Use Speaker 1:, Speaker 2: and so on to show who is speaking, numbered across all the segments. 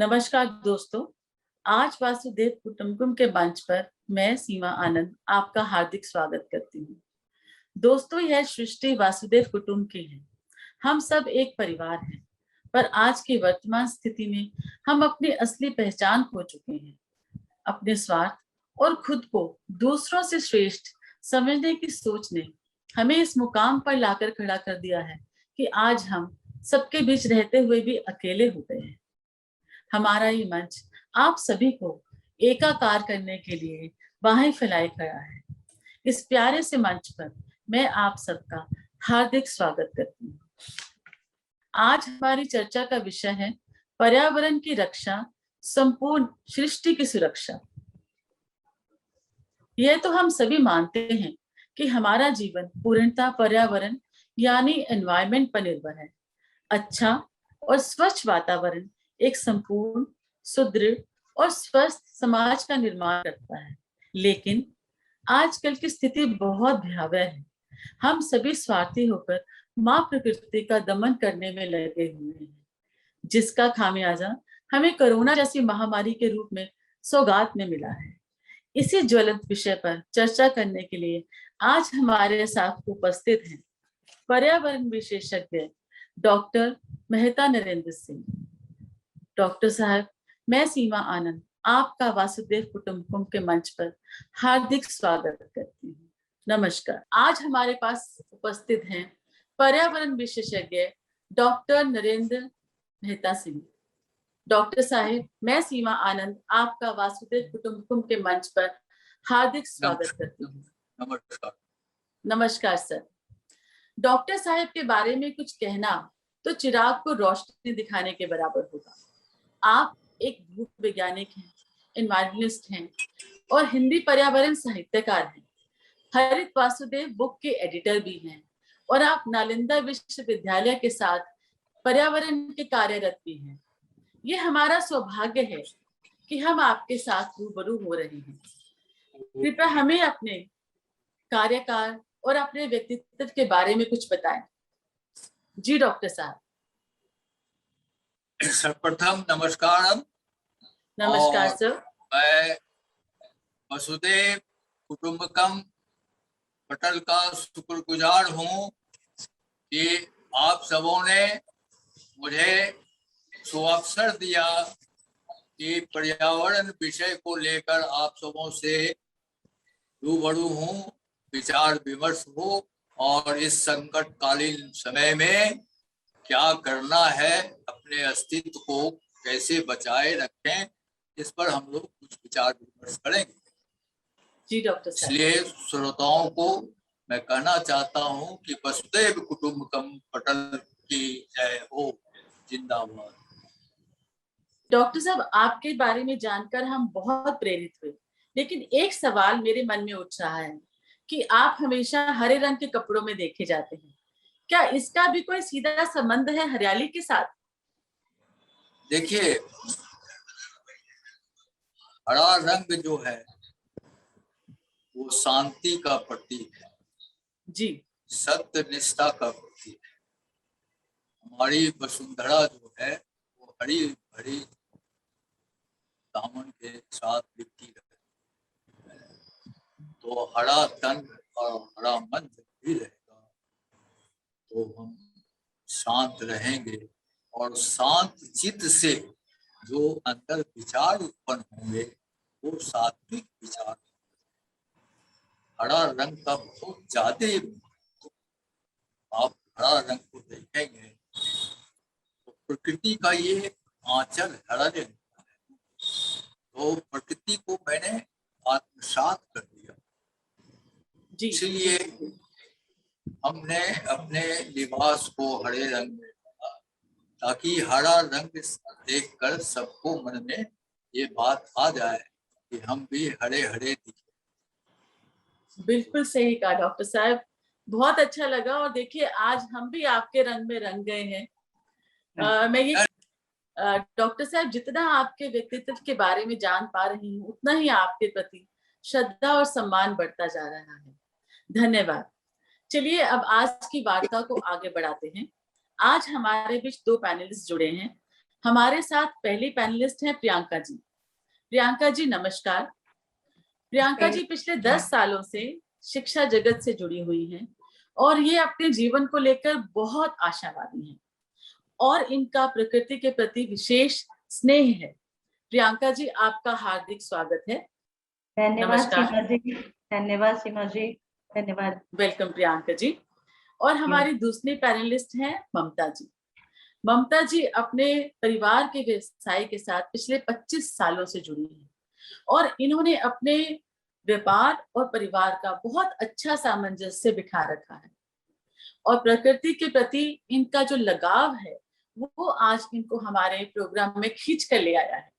Speaker 1: नमस्कार दोस्तों। आज वासुदेव कुटुंबकम के मंच पर मैं सीमा आनंद आपका हार्दिक स्वागत करती हूँ। दोस्तों, यह सृष्टि वासुदेव कुटुंब की है। हम सब एक परिवार हैं, पर आज की वर्तमान स्थिति में हम अपनी असली पहचान खो चुके हैं। अपने स्वार्थ और खुद को दूसरों से श्रेष्ठ समझने की सोच ने हमें इस मुकाम पर लाकर खड़ा कर दिया है कि आज हम सबके बीच रहते हुए भी अकेले हो गए हैं। हमारा ये मंच आप सभी को एकाकार करने के लिए बाहें फैलाए खड़ा है। इस प्यारे से मंच पर मैं आप सबका हार्दिक स्वागत करती हूँ। आज हमारी चर्चा का विषय है पर्यावरण की रक्षा, संपूर्ण सृष्टि की सुरक्षा। यह तो हम सभी मानते हैं कि हमारा जीवन पूर्णतः पर्यावरण यानी एनवायरनमेंट पर निर्भर है। अच्छा और स्वच्छ वातावरण एक संपूर्ण, सुदृढ़ और स्वस्थ समाज का निर्माण करता है। लेकिन आजकल की स्थिति बहुत भयावह है। हम सभी स्वार्थी होकर माँ प्रकृति का दमन करने में लगे हुए हैं, जिसका खामियाजा हमें कोरोना जैसी महामारी के रूप में सौगात में मिला है। इसी ज्वलंत विषय पर चर्चा करने के लिए आज हमारे साथ उपस्थित हैं पर्यावरण विशेषज्ञ डॉक्टर मेहता नरेंद्र सिंह। डॉक्टर साहब, मैं सीमा आनंद आपका वासुदेव कुटुंबकम के मंच पर हार्दिक स्वागत करती हूँ। नमस्कार। आज हमारे पास उपस्थित हैं पर्यावरण विशेषज्ञ डॉक्टर नरेंद्र मेहता सिंह। डॉक्टर साहब, मैं सीमा आनंद आपका वासुदेव कुटुंबकम के मंच पर हार्दिक स्वागत करती हूँ।
Speaker 2: नमस्कार।
Speaker 1: नमस्कार सर। डॉक्टर साहब के बारे में कुछ कहना तो चिराग को रोशनी दिखाने के बराबर होगा। आप एक भू वैज्ञानिक हैं, एनवायरनमेंटलिस्ट हैं और हिंदी पर्यावरण साहित्यकार हैं। हरित वासुदेव बुक के एडिटर भी हैं और आप नालंदा विश्वविद्यालय के साथ पर्यावरण के कार्यरत भी हैं। ये हमारा सौभाग्य है कि हम आपके साथ रूबरू हो रहे हैं। कृपया हमें अपने कार्यकाल और अपने व्यक्तित्व के बारे में कुछ बताएं। जी डॉक्टर साहब।
Speaker 2: सर्वप्रथम नमस्कार।
Speaker 1: नमस्कार सर।
Speaker 2: मैं वसुदेव कुटुंबकम पटल का शुक्रगुजार हूँ कि आप सबों ने मुझे सुअवसर दिया कि पर्यावरण विषय को लेकर आप सबों से रूबरू हूँ, विचार विमर्श हो और इस संकटकालीन समय में क्या करना है, अपने अस्तित्व को कैसे बचाए रखें, इस पर हम लोग कुछ विचार विमर्श करेंगे।
Speaker 1: जी डॉक्टर साहब।
Speaker 2: इसलिए श्रोताओं को मैं कहना चाहता हूं कि वसुदेव कुटुंबकम पटल की जय हो, जिंदाबाद।
Speaker 1: डॉक्टर साहब, आपके बारे में जानकर हम बहुत प्रेरित हुए, लेकिन एक सवाल मेरे मन में उठ रहा है कि आप हमेशा हरे रंग के कपड़ों में देखे जाते हैं। क्या इसका भी कोई सीधा संबंध है हरियाली के साथ?
Speaker 2: देखिए, हरा रंग जो है वो शांति का प्रतीक है
Speaker 1: जी।
Speaker 2: सत्य निष्ठा का प्रतीक है। हमारी वसुंधरा जो है वो हरी भरी दामन के साथ लिपटी रहे, तो हरा तन और हरा मन भी रहेगा तो हम शांत रहेंगे और शांत चित्त से जो अंदर विचार उत्पन्न होंगे वो सात्विक विचार। हरा रंग का बहुत ज्यादा आप हरा रंग को देखेंगे तो प्रकृति का ये आंचल हरा रंग है, तो प्रकृति को मैंने आत्मसात कर दिया। इसलिए हमने अपने लिबास को हरे रंग में डाला ताकि हरा रंग देखकर सबको मन में ये बात आ जाए कि हम भी हरे हरे दिखे।
Speaker 1: बिल्कुल सही कहा डॉक्टर साहब, बहुत अच्छा लगा। और देखिए, आज हम भी आपके रंग में रंग गए हैं। मैं ये डॉक्टर साहब, जितना आपके व्यक्तित्व के बारे में जान पा रही हूँ, उतना ही आपके प्रति श्रद्धा और सम्मान बढ़ता जा रहा है। धन्यवाद। चलिए अब आज की वार्ता को आगे बढ़ाते हैं। आज हमारे बीच दो पैनलिस्ट जुड़े हैं। हमारे साथ पहली पैनलिस्ट हैं प्रियंका जी। प्रियंका जी नमस्कार। प्रियंका जी पिछले 10 सालों से शिक्षा जगत से जुड़ी हुई हैं और ये अपने जीवन को लेकर बहुत आशावादी हैं और इनका प्रकृति के प्रति विशेष स्नेह है। प्रियंका जी आपका हार्दिक स्वागत है।
Speaker 3: धन्यवाद सीमा जी, धन्यवाद सीमा जी, धन्यवाद।
Speaker 1: वेलकम प्रियंका जी। और हमारी दूसरी पैनलिस्ट हैं ममता जी। ममता जी अपने परिवार के व्यवसाय के साथ पिछले 25 सालों से जुड़ी हैं और इन्होंने अपने व्यापार और परिवार का बहुत अच्छा सामंजस्य बिठा रखा है और प्रकृति के प्रति इनका जो लगाव है वो आज इनको हमारे प्रोग्राम में खींच कर ले आया है।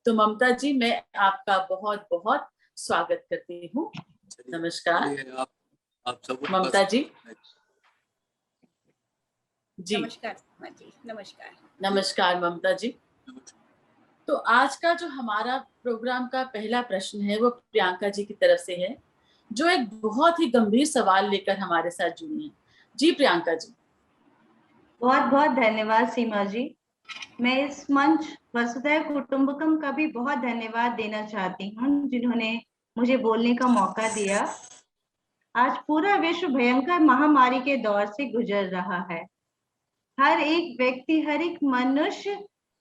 Speaker 1: तो ममता जी मैं आपका बहुत बहुत स्वागत करती हूँ। नमस्कार
Speaker 2: आप सब
Speaker 1: ममता जी। जी
Speaker 4: नमस्कार जी, नमस्कार।
Speaker 1: नमस्कार ममता जी। तो आज का जो हमारा प्रोग्राम का पहला प्रश्न है वो प्रियंका जी की तरफ से है, जो एक बहुत ही गंभीर सवाल लेकर हमारे साथ जुड़ी हैं। जी प्रियंका जी।
Speaker 3: बहुत बहुत धन्यवाद सीमा जी। मैं इस मंच वसुधैव कुटुंबकम का भी बहुत धन्यवाद देना चाहती हूँ, जिन्होंने मुझे बोलने का मौका दिया। आज पूरा विश्व भयंकर महामारी के दौर से गुजर रहा है। हर एक व्यक्ति, हर एक मनुष्य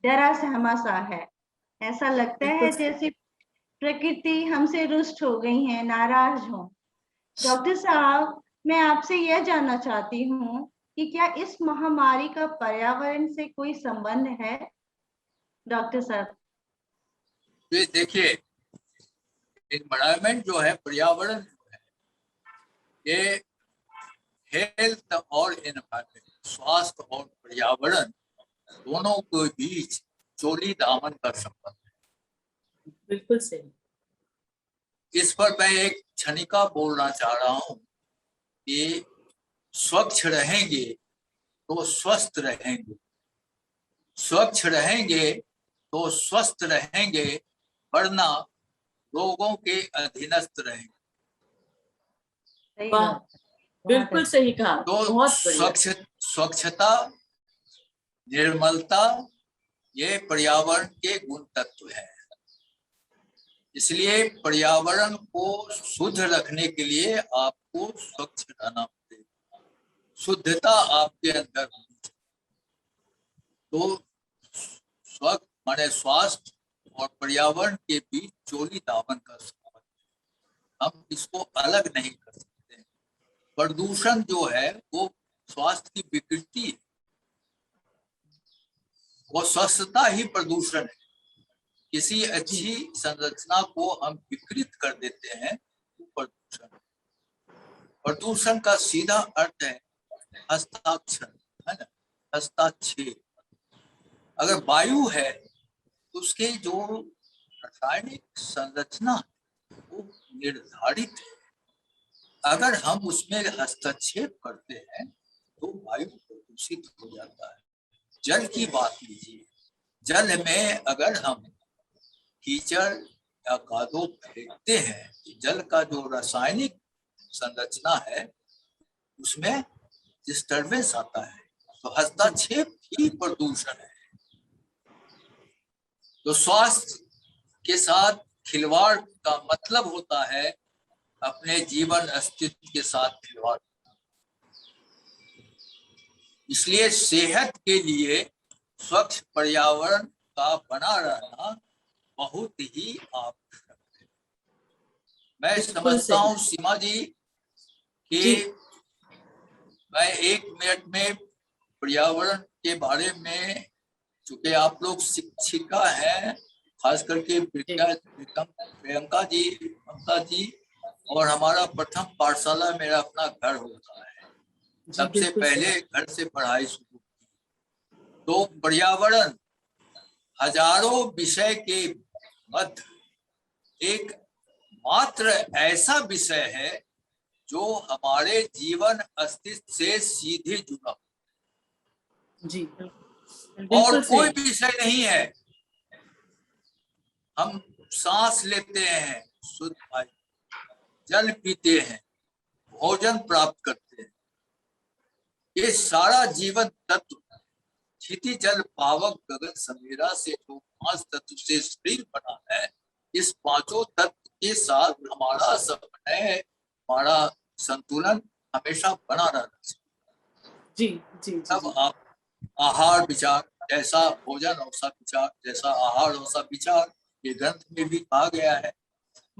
Speaker 3: डरा सहमा सा है। ऐसा लगता है जैसे प्रकृति हमसे रुष्ट हो गई है, नाराज हो। डॉक्टर साहब, मैं आपसे यह जानना चाहती हूँ कि क्या इस महामारी का पर्यावरण से कोई संबंध है? डॉक्टर साहब
Speaker 2: देखिए, एनवायरमेंट जो है, पर्यावरण जो है, ये हेल्थ और एनवायरमेंट, स्वास्थ्य और पर्यावरण दोनों के बीच चोली दामन का संबंध है।
Speaker 1: बिल्कुल सही।
Speaker 2: इस पर मैं एक क्षणिका बोलना चाह रहा हूँ कि स्वच्छ रहेंगे तो स्वस्थ रहेंगे, स्वच्छ रहेंगे तो स्वस्थ रहेंगे, वरना रोगों के अधीनस्थ रहेंगे।
Speaker 1: बिल्कुल सही कहा।
Speaker 2: तो स्वच्छता, निर्मलता ये पर्यावरण के गुण तत्व है। इसलिए पर्यावरण को शुद्ध रखने के लिए आपको स्वच्छ रहना पड़ेगा, शुद्धता आपके अंदर होनी चाहिए। तो स्वच्छ माने स्वास्थ्य और पर्यावरण के बीच चोली दामन का संबंध है, हम इसको अलग नहीं कर सकते। प्रदूषण जो है वो स्वास्थ्य की विकृति है, वो स्वस्थता ही प्रदूषण है। किसी अच्छी संरचना को हम विकृत कर देते हैं तो प्रदूषण। प्रदूषण का सीधा अर्थ है हस्ताक्षर, है ना, हस्ताक्षेप। अगर वायु है तो उसके जो रासायनिक संरचना वो निर्धारित है। अगर हम उसमें हस्तक्षेप करते हैं तो वायु प्रदूषित हो जाता है। जल की बात लीजिए, जल में अगर हम कीचड़ या कादो फेंकते हैं तो जल का जो रासायनिक संरचना है उसमें डिस्टर्बेंस आता है, तो हस्तक्षेप ही प्रदूषण है। तो स्वास्थ्य के साथ खिलवाड़ का मतलब होता है अपने जीवन अस्तित्व के साथ खिलवाड़। इसलिए सेहत के लिए स्वच्छ पर्यावरण का बना रहना बहुत ही आवश्यक है। मैं समझता हूँ सीमा जी कि मैं 1 मिनट में पर्यावरण के बारे में, चूंकि आप लोग शिक्षिका हैं, खास करके प्रियंका जी, ममता जी, और हमारा प्रथम पाठशाला मेरा अपना घर होता है। सबसे पहले घर से पढ़ाई शुरू की। तो पर्यावरण हजारों विषय के मध्य एक मात्र ऐसा विषय है जो हमारे जीवन अस्तित्व से सीधे जुड़ा
Speaker 1: जी।
Speaker 2: और कोई विषय नहीं है। हम सांस लेते हैं शुद्ध वायु, जल पीते हैं, भोजन प्राप्त करते हैं, ये सारा जीवन तत्व क्षिति जल पावक गगन समीरा से जो 5 तत्व से शरीर बना है, इस पांचों तत्व के साथ हमारा समन्वय, हमारा संतुलन हमेशा बना रहना चाहिए।
Speaker 1: जी जी जी
Speaker 2: तब
Speaker 1: जी।
Speaker 2: आप आहार विचार, जैसा भोजन वैसा विचार, जैसा आहार वैसा विचार, ये ग्रंथ में भी कहा गया है।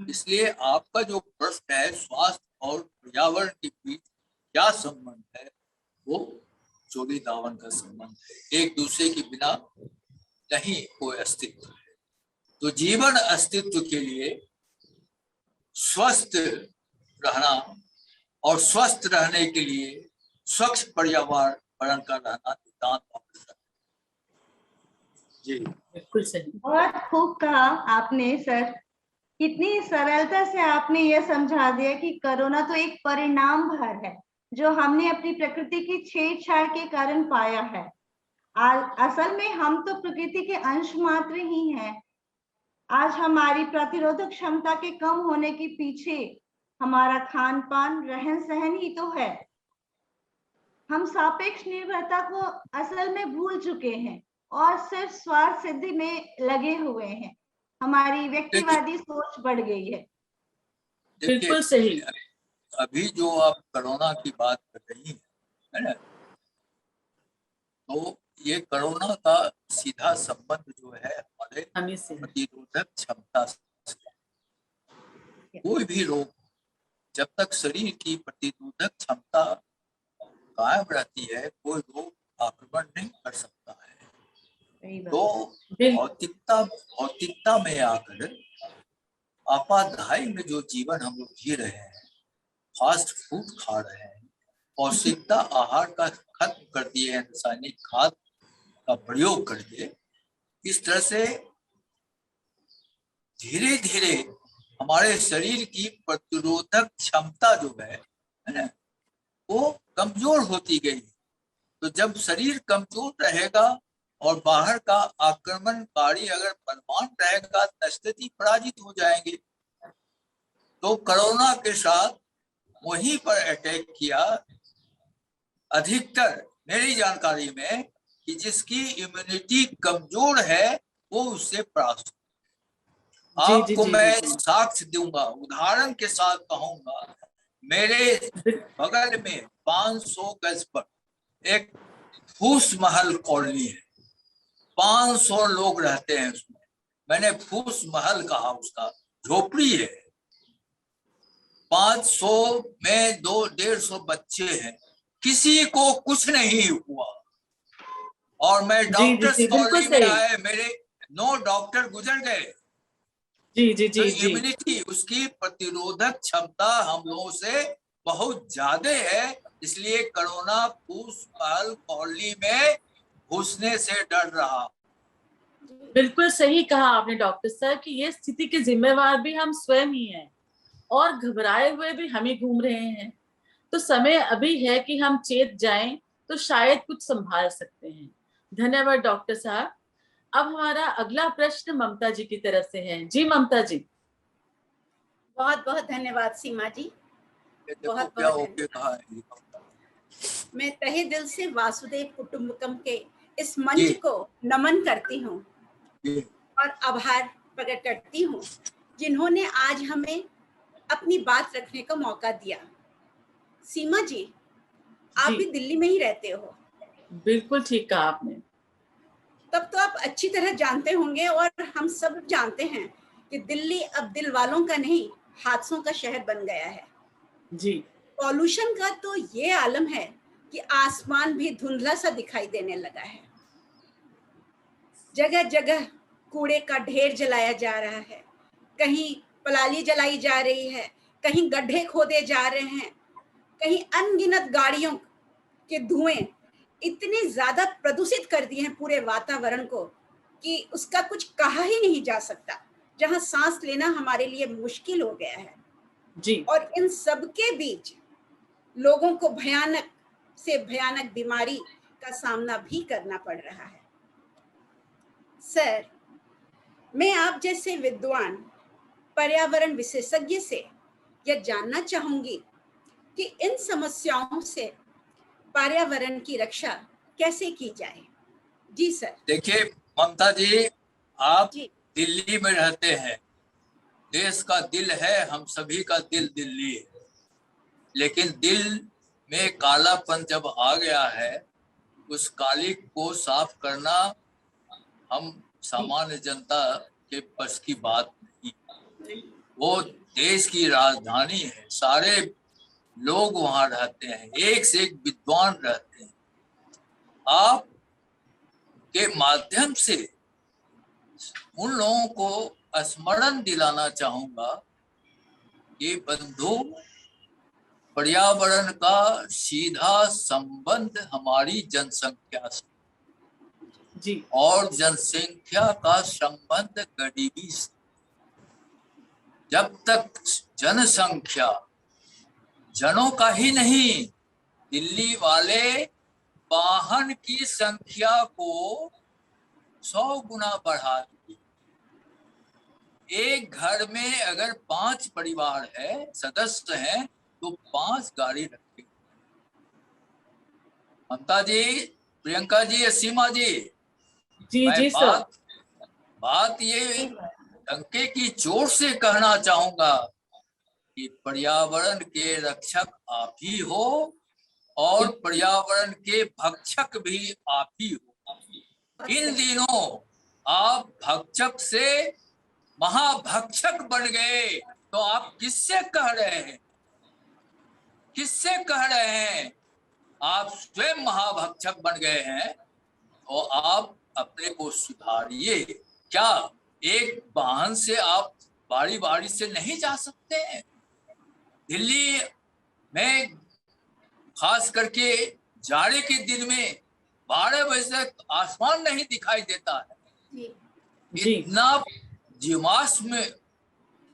Speaker 2: इसलिए आपका जो प्रश्न है स्वास्थ्य और पर्यावरण के बीच क्या संबंध है, वो जोड़ी दावन का संबंध है। एक दूसरे के बिना नहीं कोई अस्तित्व है। तो जीवन अस्तित्व के लिए स्वस्थ रहना और स्वस्थ रहने के लिए स्वच्छ पर्यावरण का रहना नितांत आवश्यक है। जी
Speaker 1: बिल्कुल सही।
Speaker 3: बहुत खूब कहा आपने सर। कितनी सरलता से आपने यह समझा दिया कि कोरोना तो एक परिणाम भर है जो हमने अपनी प्रकृति की छेड़छाड़ के कारण पाया है। असल में हम तो प्रकृति के अंश मात्र ही हैं। आज हमारी प्रतिरोधक क्षमता के कम होने के पीछे हमारा खान पान, रहन सहन ही तो है। हम सापेक्ष निर्भरता को असल में भूल चुके हैं और सिर्फ स्वार्थ सिद्धि में लगे हुए हैं। हमारी व्यक्तिवादी सोच बढ़ गई है।
Speaker 1: बिल्कुल सही।
Speaker 2: अभी जो आप कोरोना की बात कर रही है ना, तो ये कोरोना का सीधा संबंध जो है हमारे
Speaker 1: हमें से
Speaker 2: प्रतिरोधक क्षमता से। कोई भी रोग जब तक शरीर की प्रतिरोधक क्षमता कायम रहती है, कोई रोग आक्रमण नहीं कर सकता है। तो भौतिकता में आकर आपाधाई में जो जीवन हम लोग जी रहे हैं, फास्ट फूड खा रहे हैं, पौष्टिकता आहार का खत्म कर दिए हैं, रासायनिक खाद का प्रयोग करके, इस तरह से धीरे धीरे हमारे शरीर की प्रतिरोधक क्षमता जो है ना, वो कमजोर होती गई। तो जब शरीर कमजोर रहेगा और बाहर का आक्रमणकारी अगर बलवान रहेगा, नस्ती पराजित हो जाएंगे। तो कोरोना के साथ वहीं पर अटैक किया अधिकतर मेरी जानकारी में कि जिसकी इम्यूनिटी कमजोर है वो उससे परास्त। आपको मैं साक्ष्य दूंगा, उदाहरण के साथ कहूंगा। मेरे बगल में 500 गज पर एक फूस महल कॉलोनी है, 500 लोग रहते हैं उसमें। मैंने फूस महल कहा, उसका झोपड़ी है। 500 में 200-150 बच्चे हैं, किसी को कुछ नहीं हुआ। और मैं डॉक्टर्स कॉलोनी में आए, मेरे 9 डॉक्टर गुजर गए।
Speaker 1: जी जी जी
Speaker 2: तो
Speaker 1: जी।
Speaker 2: इम्यूनिटी, उसकी प्रतिरोधक क्षमता हम लोगों से बहुत ज्यादा है। इसलिए कोरोना फूस महल कॉलोनी में घुसने से डर रहा।
Speaker 1: बिल्कुल सही कहा आपने डॉक्टर साहब कि ये स्थिति के जिम्मेवार भी हम स्वयं ही हैं और घबराए हुए भी हम ही घूम रहे हैं। तो समय अभी है कि हम चेत जाएं तो शायद कुछ संभाल सकते हैं। धन्यवाद डॉक्टर साहब। अब हमारा अगला प्रश्न ममता जी की तरफ से है। जी ममता जी।
Speaker 4: बहुत बहुत धन्यवाद सीमा जी। बहुत बहुत मैं तहे दिल से वासुदेव कुटुंबकम के इस मंच को नमन करती हूँ और आभार प्रकट करती हूँ जिन्होंने आज हमें अपनी बात रखने का मौका दिया। सीमा जी, आप भी दिल्ली में ही रहते हो?
Speaker 1: बिल्कुल ठीक कहा आपने।
Speaker 4: तब तो आप अच्छी तरह जानते होंगे और हम सब जानते हैं कि दिल्ली अब दिल वालों का नहीं, हादसों का शहर बन गया है।
Speaker 1: जी।
Speaker 4: पॉल्यूशन का तो ये आलम है कि आसमान भी धुंधला सा दिखाई देने लगा है। जगह जगह कूड़े का ढेर जलाया जा रहा है, कहीं पलाली जलाई जा रही है, कहीं गड्ढे खोदे जा रहे हैं, कहीं अनगिनत गाड़ियों के धुएं इतने ज्यादा प्रदूषित कर दिए हैं पूरे वातावरण को कि उसका कुछ कहा ही नहीं जा सकता, जहां सांस लेना हमारे लिए मुश्किल हो गया है।
Speaker 1: जी।
Speaker 4: और इन सब के बीच लोगों को भयानक से भयानक बीमारी का सामना भी करना पड़ रहा है। सर, मैं आप जैसे विद्वान पर्यावरण विशेषज्ञ से यह जानना चाहूंगी कि इन समस्याओं से पर्यावरण की रक्षा कैसे की जाए। जी सर।
Speaker 2: देखिए ममता जी, आप
Speaker 4: जी
Speaker 2: दिल्ली में रहते हैं, देश का दिल है, हम सभी का दिल दिल्ली है, लेकिन दिल में कालापन जब आ गया है, उस काली को साफ करना हम सामान्य जनता के बस की बात नहीं।
Speaker 4: नहीं।
Speaker 2: वो देश की राजधानी है, सारे लोग वहां रहते हैं, एक से एक विद्वान रहते हैं। आप के माध्यम से उन लोगों को स्मरण दिलाना चाहूंगा कि बंधु, पर्यावरण का सीधा संबंध हमारी जनसंख्या से
Speaker 1: जी
Speaker 2: और जनसंख्या का संबंध गरीबी से। जब तक जनसंख्या जनों का ही नहीं, दिल्ली वाले वाहन की संख्या को 100 गुना बढ़ा दी। एक घर में अगर 5 परिवार है, सदस्य हैं, तो 5 गाड़ी रखे। ममता जी, प्रियंका जी, सीमा जी,
Speaker 1: जी
Speaker 2: मैं
Speaker 1: जी सर।
Speaker 2: बात ये डंके की जोर से कहना चाहूंगा कि पर्यावरण के रक्षक आप ही हो और पर्यावरण के भक्षक भी आप ही हो। इन दिनों आप भक्षक से महाभक्षक बन गए, तो आप किससे कह रहे हैं? किससे कह रहे हैं? आप स्वयं महाभक्षक बन गए हैं, तो आप अपने को सुधारिए। क्या एक वाहन से आप बारी बारी से नहीं जा सकते हैं? दिल्ली में खास करके जाड़े के दिन में 12 बजे तक आसमान नहीं दिखाई देता है।
Speaker 1: जी
Speaker 2: इतना जीवाश में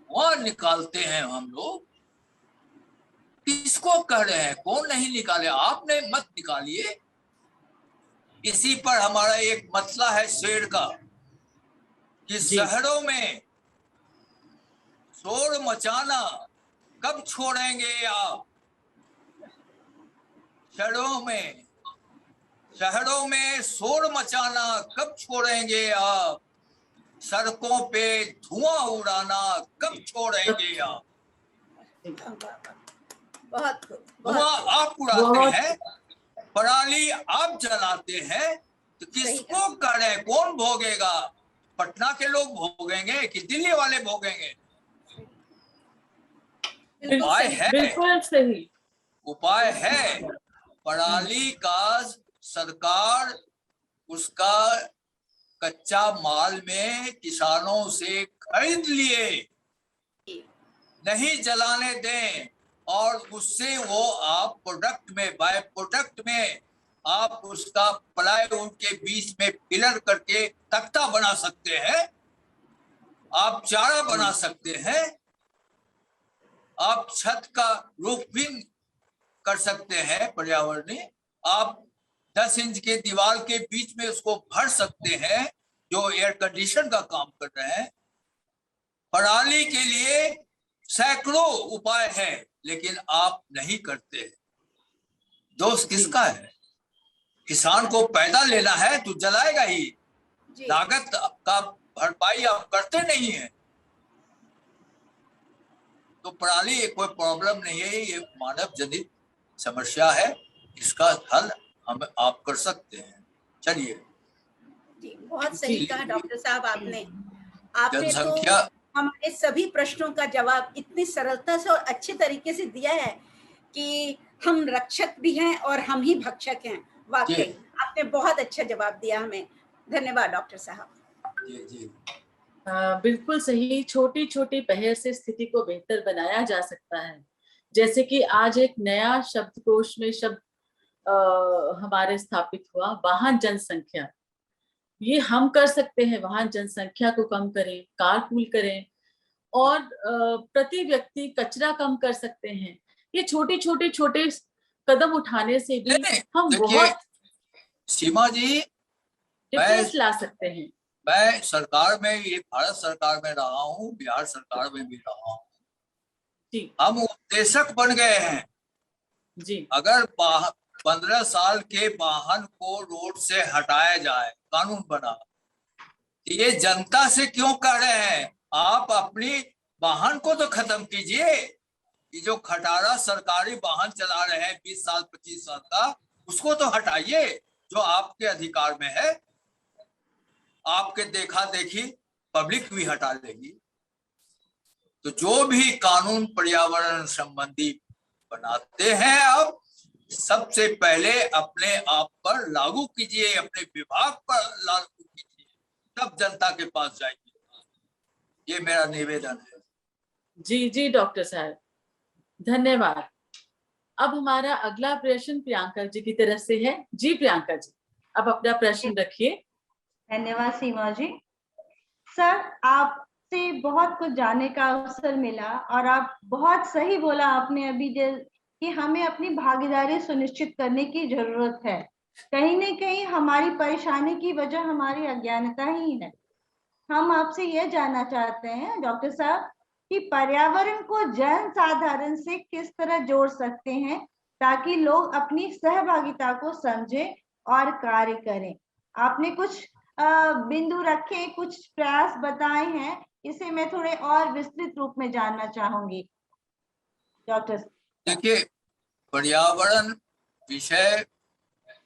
Speaker 2: वहां निकालते हैं हम लोग। किसको कह रहे हैं? कौन नहीं निकाले? आपने मत निकालिए। इसी पर हमारा एक मसला है शेर का कि
Speaker 1: जी
Speaker 2: शहरों में शोर मचाना कब छोड़ेंगे आप? शहरों में शोर मचाना कब छोड़ेंगे आप? सड़कों पे धुआं उड़ाना कब छोड़ेंगे आप?
Speaker 4: बहुत
Speaker 2: धुआं आप उड़ाते हैं, पराली आप जलाते हैं, तो किसको कह रहे हैं? कौन भोगेगा? पटना के लोग भोगेंगे कि दिल्ली वाले भोगेंगे? उपाय है,
Speaker 1: बिल्कुल सही।
Speaker 2: उपाय है। पराली का सरकार उसका कच्चा माल में किसानों से खरीद लिए, नहीं जलाने दें, और उससे वो आप प्रोडक्ट में, बाय प्रोडक्ट में आप उसका प्लाईवुड के बीच में पिलर करके तख्ता बना सकते हैं, आप चारा बना सकते हैं, आप छत का रूफिंग कर सकते हैं पर्यावरणीय, आप 10 इंच के दीवार के बीच में उसको भर सकते हैं जो एयर कंडीशन का काम कर रहे हैं। पराली के लिए सैकड़ों उपाय है, लेकिन आप नहीं करते। दोष किसका है? किसान को पैदा लेना है तो जलाएगा ही, लागत का भरपाई आप करते नहीं है। तो पराली कोई प्रॉब्लम नहीं है, ये मानव जनित समस्या है, इसका हल हम आप कर सकते हैं। चलिए
Speaker 4: जी, बहुत सही कहा डॉक्टर साहब आपने
Speaker 2: जनसंख्या,
Speaker 4: तो हमारे सभी प्रश्नों का जवाब इतनी सरलता से और अच्छे तरीके से दिया है कि हम रक्षक भी हैं और हम ही भक्षक हैं। वाकई आपने बहुत अच्छा जवाब दिया हमें। धन्यवाद डॉक्टर साहब।
Speaker 2: जी जी
Speaker 1: बिल्कुल सही। छोटी छोटी पहल से स्थिति को बेहतर बनाया जा सकता है। जैसे कि आज एक नया शब्दकोश में शब्द हमारे स्थापित हुआ, वाहन जनसंख्या। ये हम कर सकते हैं, वाहन जनसंख्या को कम करें, कारपूल करें, और प्रति व्यक्ति कचरा कम कर सकते हैं। ये छोटे कदम उठाने से भी हम बहुत
Speaker 2: सीमा जी
Speaker 1: डिफरेंस ला सकते हैं।
Speaker 2: मैं सरकार में, ये भारत सरकार में रहा हूँ, बिहार सरकार में भी रहा हूँ जी। हम उपदेशक बन गए हैं जी। अगर 15 साल के वाहन को रोड से हटाया जाए, कानून बना। ये जनता से क्यों कह रहे हैं? आप अपनी वाहन को तो खत्म कीजिए। ये जो खटारा सरकारी वाहन चला रहे हैं 20 साल 25 साल का, उसको तो हटाइए जो आपके अधिकार में है। आपके देखा देखी पब्लिक भी हटा लेगी। तो जो भी कानून पर्यावरण संबंधी बनाते हैं, अब सबसे पहले अपने आप पर लागू कीजिए, अपने विभाग पर लागू कीजिए, तब जनता के पास जाइए। ये मेरा निवेदन है।
Speaker 1: जी जी डॉक्टर साहब, धन्यवाद। अब हमारा अगला प्रश्न प्रियंका जी की तरफ से है। जी प्रियंका जी, अब अपना प्रश्न रखिए।
Speaker 3: धन्यवाद सीमा जी। सर, आपसे बहुत कुछ जानने का अवसर मिला और आप बहुत सही बोला आपने अभी कि हमें अपनी भागीदारी सुनिश्चित करने की जरूरत है। कहीं न कहीं हमारी परेशानी की वजह हमारी अज्ञानता ही है। हम आपसे यह जानना चाहते हैं डॉक्टर साहब कि पर्यावरण को जन साधारण से किस तरह जोड़ सकते हैं ताकि लोग अपनी सहभागिता को समझें और कार्य करें। आपने कुछ बिंदु रखे, कुछ प्रयास बताए हैं, इसे मैं थोड़े और विस्तृत रूप में जानना चाहूंगी डॉक्टर।
Speaker 2: देखिए, पर्यावरण विषय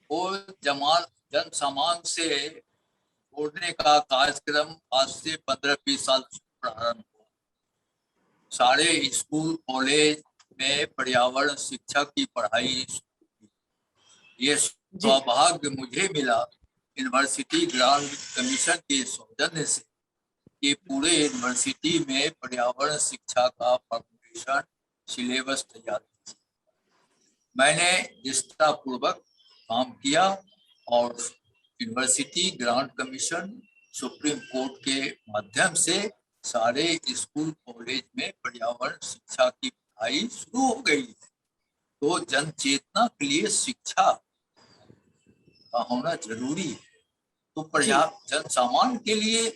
Speaker 2: को जन सामान से जोड़ने का कार्यक्रम आज से 15-20 साल प्रारंभ हुआ। सारे स्कूल कॉलेज में पर्यावरण शिक्षा की पढ़ाई। ये सौभाग्य मुझे मिला यूनिवर्सिटी ग्रांट कमीशन के सौजन्य से कि पूरे यूनिवर्सिटी में पर्यावरण शिक्षा का फाउंडेशन सिलेबस तैयार किया। मैंने निष्ठापूर्वक काम किया और university grant commission, supreme court के माध्यम से सारे स्कूल कॉलेज में पर्यावरण शिक्षा की पढ़ाई शुरू हो गई। तो जन चेतना के लिए शिक्षा का होना जरूरी है। तो पर्याप्त जन सामान के लिए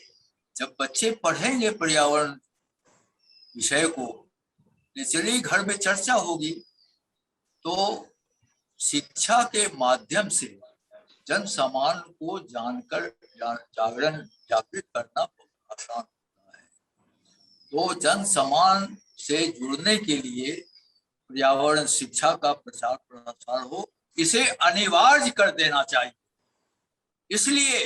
Speaker 2: जब बच्चे पढ़ेंगे पर्यावरण विषय को, नेचुरली घर में चर्चा होगी। तो शिक्षा के माध्यम से जन सामान को जानकर जागृत करना बहुत आसान होता है। तो जन सामान से जुड़ने के लिए पर्यावरण शिक्षा का प्रचार प्रसार हो, इसे अनिवार्य कर देना चाहिए। इसलिए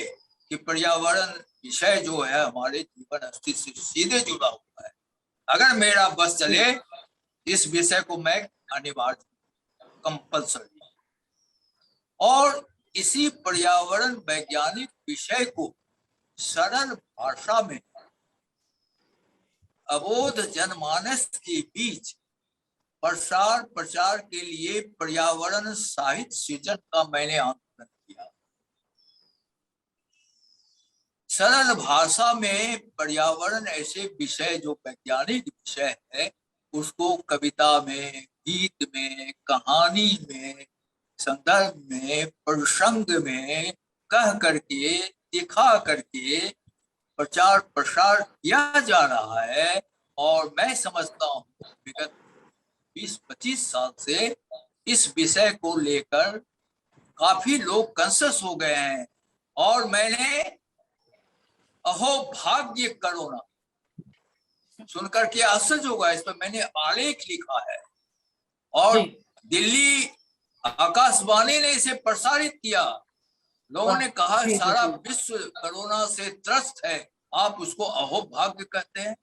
Speaker 2: कि पर्यावरण विषय जो है हमारे जीवन अस्तित्व से सीधे जुड़ा हुआ है। अगर मेरा बस चले, इस विषय को मैं अनिवार्य, कंपल्सरी, और इसी पर्यावरण वैज्ञानिक विषय को सरल भाषा में अबोध जनमानस के बीच प्रचार के लिए पर्यावरण साहित्य सृजन का मैंने आंदोलन किया। सरल भाषा में पर्यावरण ऐसे विषय जो वैज्ञानिक विषय है, उसको कविता में, गीत में, कहानी में, संदर्भ में, प्रसंग में कह करके, दिखा करके प्रचार प्रसार किया जा रहा है। और मैं समझता हूँ विगत 20-25 साल से इस विषय को लेकर काफी लोग कॉन्शियस हो गए हैं। और मैंने अहो भाग्य करो ना सुनकर के आश्चर्य होगा, इस पर मैंने आलेख लिखा है और दिल्ली आकाशवाणी ने इसे प्रसारित किया। लोगों ने कहा सारा विश्व कोरोना से त्रस्त है, आप उसको अहो भाग्य कहते हैं।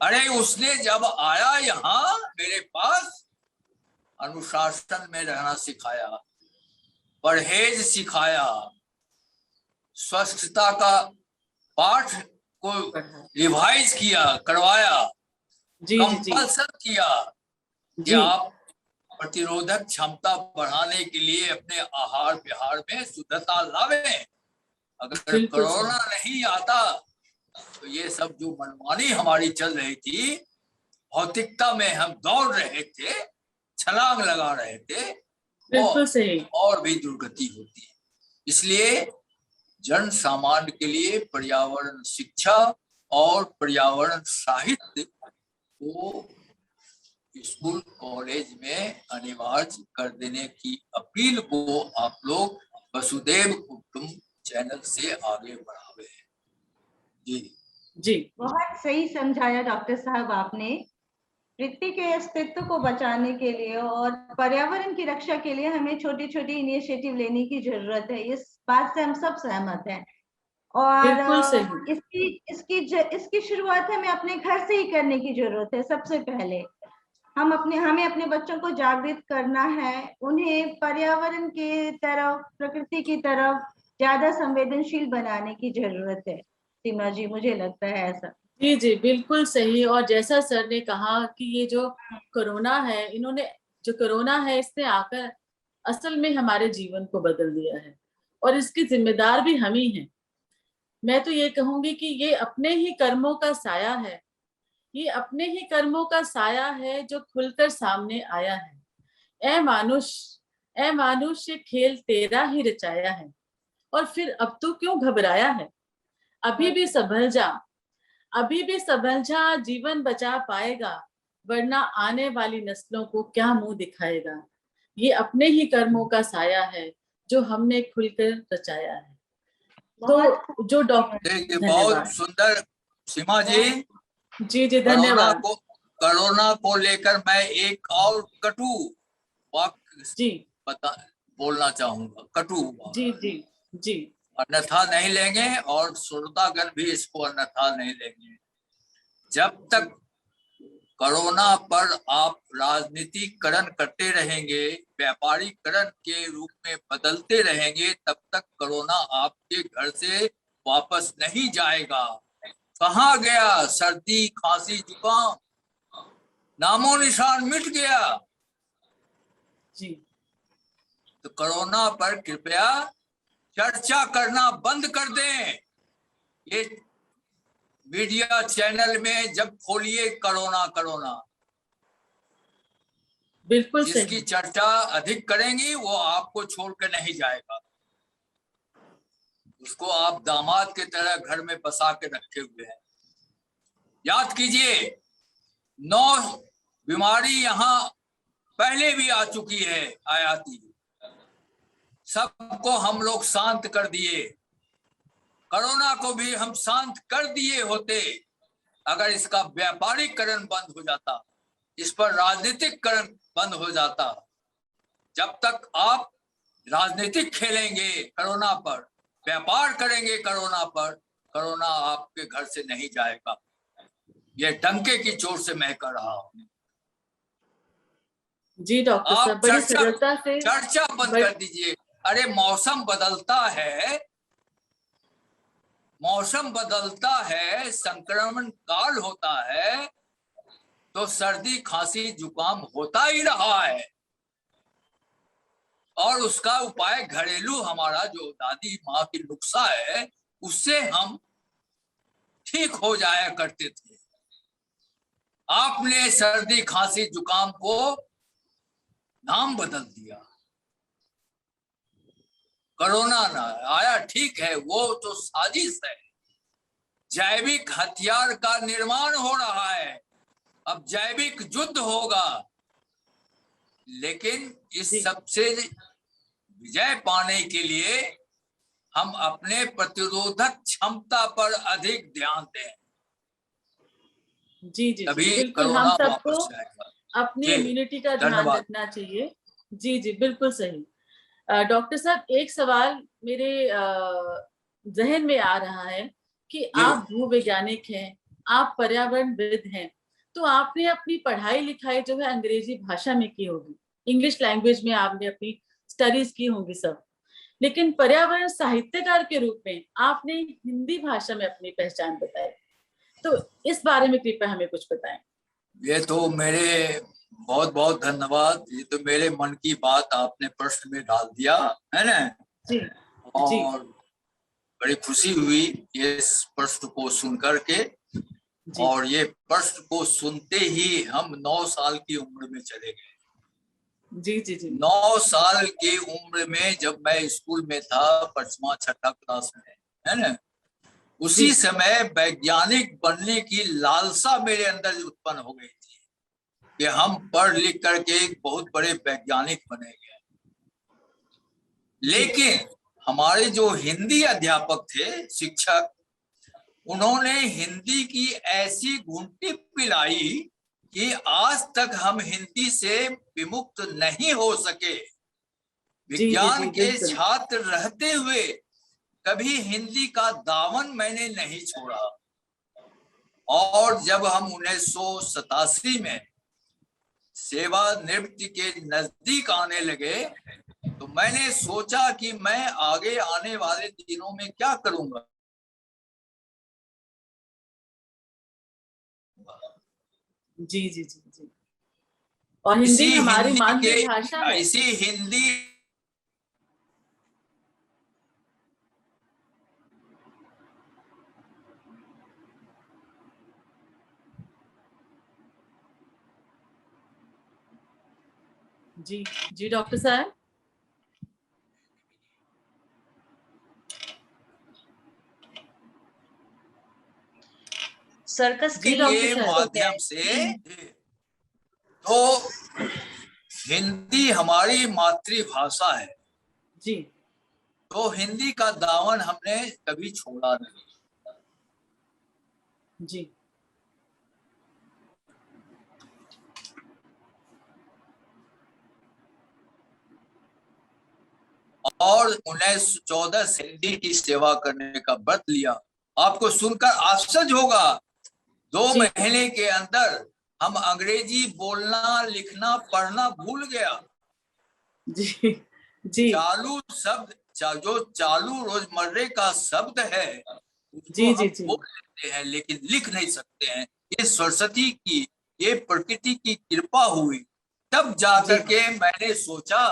Speaker 2: अरे उसने जब आया यहाँ मेरे पास, अनुशासन में रहना सिखाया, परहेज सिखाया, स्वच्छता का पाठ को रिवाइज किया, करवाया, कंपल्सन किया कि आप प्रतिरोधक क्षमता बढ़ाने के लिए अपने आहार विहार में शुद्धता लावें। अगर कोरोना नहीं आता तो ये सब जो मनमानी हमारी चल रही थी, भौतिकता में हम दौड़ रहे थे, छलांग लगा रहे थे,
Speaker 1: बिल्कुल सही, और
Speaker 2: भी दुर्गति होती है। इसलिए जन सामान्य के लिए पर्यावरण शिक्षा और पर्यावरण साहित्य को स्कूल कॉलेज में अनिवार्य कर देने की अपील को आप लोग वसुदेव कुटुंब चैनल से आगे बढ़ावे। जी
Speaker 1: जी,
Speaker 3: बहुत सही समझाया डॉक्टर साहब आपने। पृथ्वी के अस्तित्व को बचाने के लिए और पर्यावरण की रक्षा के लिए हमें छोटी छोटी इनिशिएटिव लेने की जरूरत है, इस बात से हम सब सहमत हैं। और
Speaker 1: बिल्कुल सही।
Speaker 3: इसकी शुरुआत हमें अपने घर से ही करने की जरूरत है। सबसे पहले हमें अपने बच्चों को जागृत करना है, उन्हें पर्यावरण के तरफ, प्रकृति की तरफ ज्यादा संवेदनशील बनाने की जरूरत है। सीमा जी, मुझे लगता है ऐसा।
Speaker 1: जी जी, बिल्कुल सही। और जैसा सर ने कहा कि ये जो कोरोना है, कोरोना है इसने आकर असल में हमारे जीवन को बदल दिया है और इसकी जिम्मेदार भी हम ही हैं। मैं तो ये कहूंगी कि ये अपने ही कर्मों का साया है, ये अपने ही कर्मों का साया है जो खुलकर सामने आया है। ए मानुष ये खेल तेरा ही रचाया है, और फिर अब तू क्यों घबराया है। अभी भी संभल जा, अभी भी संभल जा, जीवन बचा पाएगा, वरना आने वाली नस्लों को क्या मुंह दिखाएगा। ये अपने ही कर्मों का साया है जो हमने खुलकर रचाया है।
Speaker 3: बहुत
Speaker 1: तो जो डॉक्टर,
Speaker 2: देखिए, बहुत
Speaker 1: धन्यवाद।
Speaker 2: सुंदर सीमा जी।
Speaker 1: जी जी, धन्यवाद।
Speaker 2: कोरोना को लेकर मैं एक और कटु वाक्य
Speaker 1: जी
Speaker 2: बोलना चाहूंगा, कटु वाक्य।
Speaker 1: जी जी जी
Speaker 2: अन्यथा नहीं लेंगे और श्रोतागण भी इसको अन्यथा नहीं लेंगे। जब तक कोरोना पर आप राजनीतिकरण करते रहेंगे, व्यापारीकरण के रूप में बदलते रहेंगे, तब तक कोरोना आपके घर से वापस नहीं जाएगा। कहाँ गया सर्दी खांसी जुकाम, नामो निशान मिट गया।
Speaker 1: जी,
Speaker 2: तो कोरोना पर कृपया चर्चा करना बंद कर दें। ये मीडिया चैनल में जब खोलिए कोरोना कोरोना,
Speaker 1: बिल्कुल
Speaker 2: जिसकी
Speaker 1: सही।
Speaker 2: चर्चा अधिक करेंगी वो आपको छोड़ कर नहीं जाएगा। उसको आप दामाद के तरह घर में बसा के रखे हुए हैं। याद कीजिए, 9 बीमारी यहाँ पहले भी आ चुकी है, आयाती। सबको हम लोग शांत कर दिए, कोरोना को भी हम शांत कर दिए होते अगर इसका व्यापारीकरण बंद हो जाता, इस पर राजनीतिकरण बंद हो जाता। जब तक आप राजनीतिक खेलेंगे कोरोना पर, व्यापार करेंगे कोरोना पर, कोरोना आपके घर से नहीं जाएगा। ये डंके की चोट से मैं कह रहा हूं।
Speaker 1: जी डॉक्टर साहब,
Speaker 2: आप
Speaker 1: बड़ी सरलता से
Speaker 2: चर्चा बंद कर दीजिए। अरे मौसम बदलता है, मौसम बदलता है, संक्रमण काल होता है, तो सर्दी खांसी जुकाम होता ही रहा है। और उसका उपाय घरेलू, हमारा जो दादी माँ की नुस्खा है, उससे हम ठीक हो जाया करते थे। आपने सर्दी खांसी जुकाम को नाम बदल दिया। कोरोना ना आया, ठीक है, वो तो साजिश है। जैविक हथियार का निर्माण हो रहा है, अब जैविक युद्ध होगा। लेकिन इस सबसे विजय पाने के लिए हम अपने प्रतिरोधक क्षमता पर अधिक ध्यान दें।
Speaker 1: जी जी
Speaker 2: तभी
Speaker 1: जी, बिल्कुल। हम
Speaker 2: कोरोना
Speaker 1: सबको
Speaker 2: वापस जाएगा।
Speaker 1: अपनी
Speaker 2: जी,
Speaker 1: इम्यूनिटी का ध्यान
Speaker 2: धन्यवाद।
Speaker 1: रखना चाहिए। जी जी, बिल्कुल सही। डॉक्टर साहब, एक सवाल मेरे जहन में आ रहा है कि
Speaker 2: जी।
Speaker 1: आप भूवैज्ञानिक हैं, आप पर्यावरणविद हैं, तो आपने अपनी पढ़ाई लिखाई जो है अंग्रेजी भाषा में की होगी, इंग्लिश लैंग्वेज में आपने अपनी स्टडीज की होंगी सब, लेकिन पर्यावरण साहित्यकार के रूप में आपने हिंदी भाषा में अपनी पहचान बताई। तो इस बारे में कृपया हमें कुछ बताएं।
Speaker 2: ये तो मेरे बहुत बहुत धन्यवाद। ये तो मेरे मन की बात आपने प्रश्न में डाल दिया है ना।
Speaker 1: जी
Speaker 2: और
Speaker 1: जी
Speaker 2: बड़ी खुशी हुई इस प्रश्न को सुन करके। और ये प्रश्न को सुनते ही हम 9 साल की उम्र में चले गए।
Speaker 1: जी जी जी,
Speaker 2: 9 साल की उम्र में जब मैं स्कूल में था, 5वां 6ठा क्लास में, है ना, उसी समय वैज्ञानिक बनने की लालसा मेरे अंदर उत्पन्न हो गई थी। कि हम पढ़ लिख करके एक बहुत बड़े वैज्ञानिक बनेंगे, लेकिन हमारे जो हिंदी अध्यापक थे, शिक्षक, उन्होंने हिंदी की ऐसी घुंटी पिलाई कि आज तक हम हिंदी से विमुक्त नहीं हो सके। विज्ञान के छात्र रहते हुए कभी हिंदी का दामन मैंने नहीं छोड़ा। और जब हम 1987 में सेवानिवृत्ति के नजदीक आने लगे तो मैंने सोचा कि मैं आगे आने वाले दिनों में क्या करूंगा।
Speaker 1: जी जी जी जी। और हिंदी हमारी मातृभाषा है।
Speaker 2: इसी हिंदी
Speaker 1: जी जी डॉक्टर साहब।
Speaker 3: सर्कस के
Speaker 2: माध्यम से तो हिंदी हमारी मातृभाषा है
Speaker 1: जी,
Speaker 2: तो हिंदी का दामन हमने कभी छोड़ा नहीं।
Speaker 1: जी
Speaker 2: और 1914 से हिंदी की सेवा करने का व्रत लिया। आपको सुनकर आश्चर्य होगा, 2 महीने के अंदर हम अंग्रेजी बोलना, लिखना, पढ़ना भूल गया।
Speaker 1: जी जी
Speaker 2: चालू शब्द, जो चालू रोजमर्रे का शब्द है उसको हम बोल लेते हैं लेकिन लिख नहीं सकते हैं। ये सरस्वती की, ये प्रकृति की कृपा हुई। तब जाकर के मैंने सोचा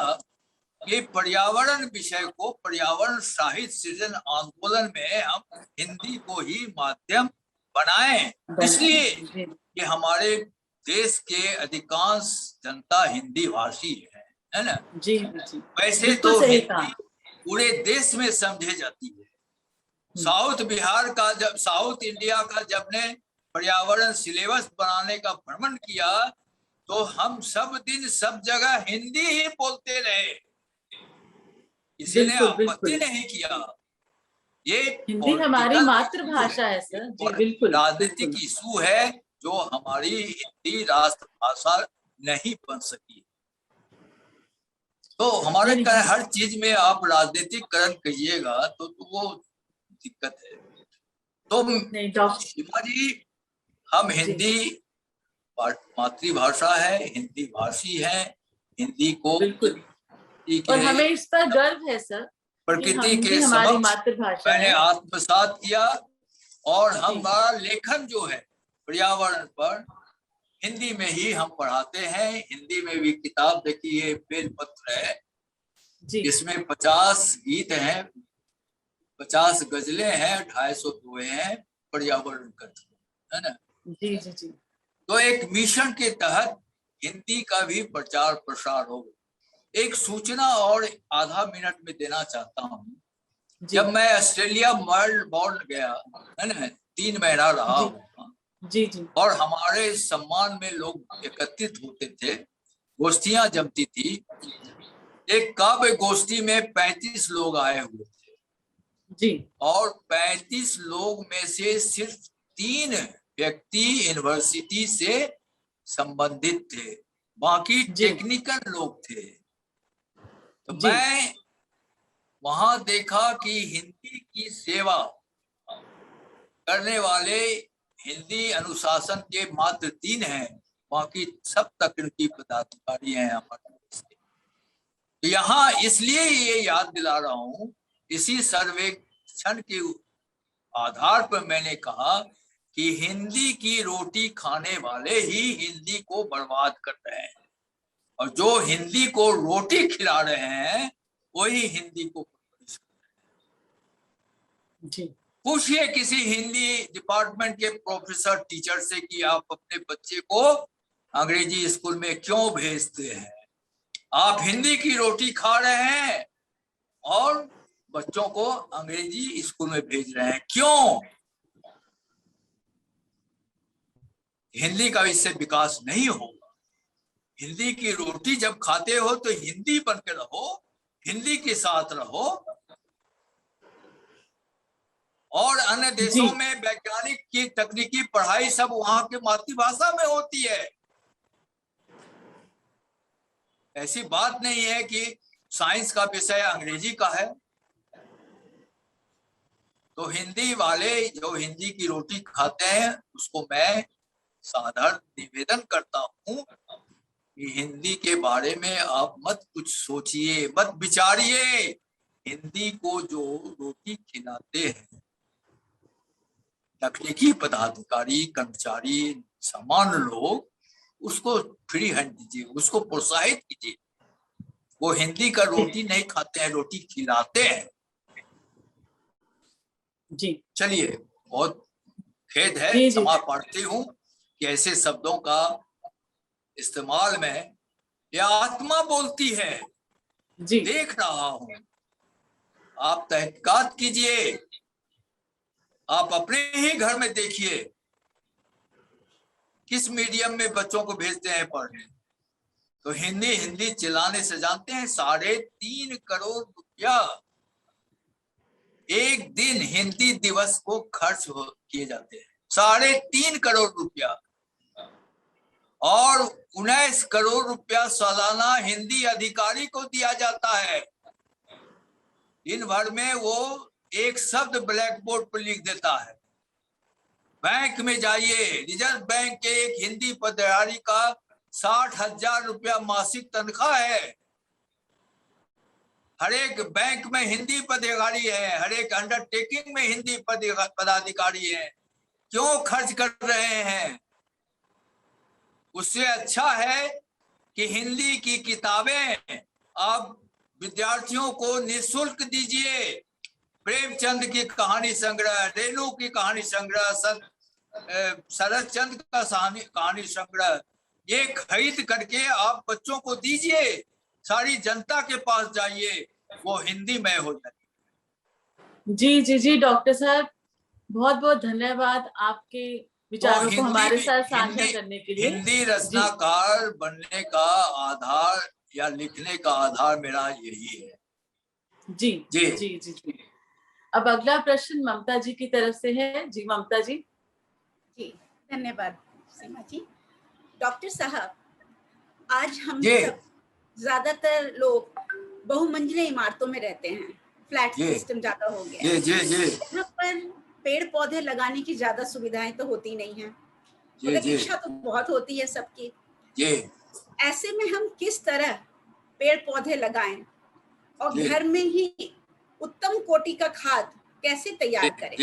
Speaker 2: कि पर्यावरण विषय को, पर्यावरण साहित्य सृजन आंदोलन में हम हिंदी को ही माध्यम बनाएं, इसलिए कि हमारे देश के अधिकांश जनता हिंदी भाषी है ना।
Speaker 1: जी जी।
Speaker 2: वैसे तो हिंदी पूरे देश में समझे जाती है। साउथ बिहार का, जब साउथ इंडिया का जब ने पर्यावरण सिलेबस बनाने का भ्रमण किया तो हम सब दिन सब जगह हिंदी ही बोलते रहे, किसी ने आपत्ति नहीं किया। ये
Speaker 1: हिंदी हमारी मातृभाषा है सर। जी बिल्कुल।
Speaker 2: राजनीतिक इशू है जो हमारी हिंदी राष्ट्रभाषा नहीं बन सकी। तो हमारे हर चीज में आप राजनीतिकरण करिएगा तो वो दिक्कत है। तो सीमा जी, हम हिंदी मातृभाषा है, हिंदी भाषी है, हिंदी को
Speaker 1: बिल्कुल, और हमें इस पर गर्व है सर।
Speaker 2: प्रकृति के समक्ष मैंने आत्मसात किया और हमारा लेखन जो है पर्यावरण पर हिंदी में ही हम पढ़ाते हैं। हिंदी में भी किताब देखिए, बेल पत्र है, इसमें 50 गीत हैं, 50 गजलें हैं, 250 दोहे हैं पर्यावरण का, है ना।
Speaker 1: जी जी जी।
Speaker 2: तो एक मिशन के तहत हिंदी का भी प्रचार प्रसार हो। एक सूचना और आधा मिनट में देना चाहता हूँ। जब मैं ऑस्ट्रेलिया मेलबोर्न गया, है ना, 3 महीना रहा हूँ
Speaker 1: जी जी,
Speaker 2: और हमारे सम्मान में लोग एकत्रित होते थे, गोष्ठियां जमती थी। एक काव्य गोष्ठी में 35 लोग आए हुए थे
Speaker 1: जी, और
Speaker 2: 35 लोग में से सिर्फ 3 व्यक्ति यूनिवर्सिटी से संबंधित थे, बाकी टेक्निकल लोग थे। तो मैं वहां देखा कि हिंदी की सेवा करने वाले हिंदी अनुशासन के मात्र 3 हैं, बाकी सब तकनीकी पदाधिकारी हैं हमारे देश के। तो यहाँ इसलिए ये याद दिला रहा हूँ, इसी सर्वेक्षण के आधार पर मैंने कहा कि हिंदी की रोटी खाने वाले ही हिंदी को बर्बाद कर रहे हैं, और जो हिंदी को रोटी खिला रहे हैं वही हिंदी को परवरिश कर रहे हैं। पूछिए किसी हिंदी डिपार्टमेंट के प्रोफेसर टीचर से कि आप अपने बच्चे को अंग्रेजी स्कूल में क्यों भेजते हैं। आप हिंदी की रोटी खा रहे हैं और बच्चों को अंग्रेजी स्कूल में भेज रहे हैं, क्यों? हिंदी का इससे विकास नहीं होगा। हिंदी की रोटी जब खाते हो तो हिंदी बन के रहो, हिंदी के साथ रहो। और अन्य देशों में वैज्ञानिक की तकनीकी पढ़ाई सब वहां की मातृभाषा में होती है। ऐसी बात नहीं है कि साइंस का विषय अंग्रेजी का है। तो हिंदी वाले जो हिंदी की रोटी खाते हैं उसको मैं साधारण निवेदन करता हूं कि हिंदी के बारे में आप मत कुछ सोचिए, मत विचारिए। हिंदी को जो रोटी खिलाते हैं तकनीकी पदाधिकारी, कर्मचारी, सामान्य लोग, उसको फ्री हैंड दीजिए, उसको प्रोत्साहित कीजिए। वो हिंदी का रोटी नहीं खाते हैं, रोटी खिलाते हैं।
Speaker 1: जी
Speaker 2: चलिए, बहुत खेद है,
Speaker 1: जी
Speaker 2: क्षमा प्रार्थी हूँ कि ऐसे शब्दों का इस्तेमाल में यह आत्मा बोलती है।
Speaker 1: जी
Speaker 2: देख रहा हूं, आप तहकीकात कीजिए, आप अपने ही घर में देखिए किस मीडियम में बच्चों को भेजते हैं पढ़ने। तो हिंदी हिंदी चिल्लाने से जानते हैं 3.5 करोड़ रुपया एक दिन हिंदी दिवस को खर्च किए जाते हैं। 3.5 करोड़ रुपया और 19 करोड़ रुपया सालाना हिंदी अधिकारी को दिया जाता है। दिन भर में वो एक शब्द ब्लैक बोर्ड पर लिख देता है। बैंक में जाइए, रिजर्व बैंक के एक हिंदी पदाधिकारी का 60,000 रुपया मासिक तनख्वाह है। हर एक बैंक में हिंदी पदाधिकारी है, हर एक अंडरटेकिंग में हिंदी पदाधिकारी है। क्यों खर्च कर रहे हैं? उससे अच्छा है कि हिंदी की किताबें आप विद्यार्थियों को निःशुल्क दीजिए। प्रेमचंद की कहानी संग्रह, रेणु की कहानी संग्रह, शरद चंद्र का कहानी संग्रह, ये खरीद करके आप बच्चों को दीजिए। सारी जनता के पास जाइए, वो हिंदी में हो जाए।
Speaker 1: जी जी जी डॉक्टर साहब, बहुत बहुत धन्यवाद आपके विचारों को हमारे साथ साझा करने के लिए।
Speaker 2: हिंदी रचनाकार बनने का आधार या लिखने का आधार मेरा यही है।
Speaker 1: जी जी जी जी जी। अब अगला प्रश्न ममता जी की तरफ से है। जी ममता जी।
Speaker 4: जी धन्यवाद सीमा जी। डॉक्टर साहब, आज हम
Speaker 2: जी
Speaker 4: सब ज्यादातर लोग बहुमंजिले इमारतों में रहते हैं, फ्लैट सिस्टम ज्यादा हो गया है। यहाँ पर पेड़ पौधे लगाने की ज्यादा सुविधाएं तो होती नहीं है, मगर इच्छा तो बहुत होती है सबकी। ऐसे में हम किस तरह पेड़ पौधे लगाएं और घर में ही उत्तम कोटि का खाद कैसे तैयार करें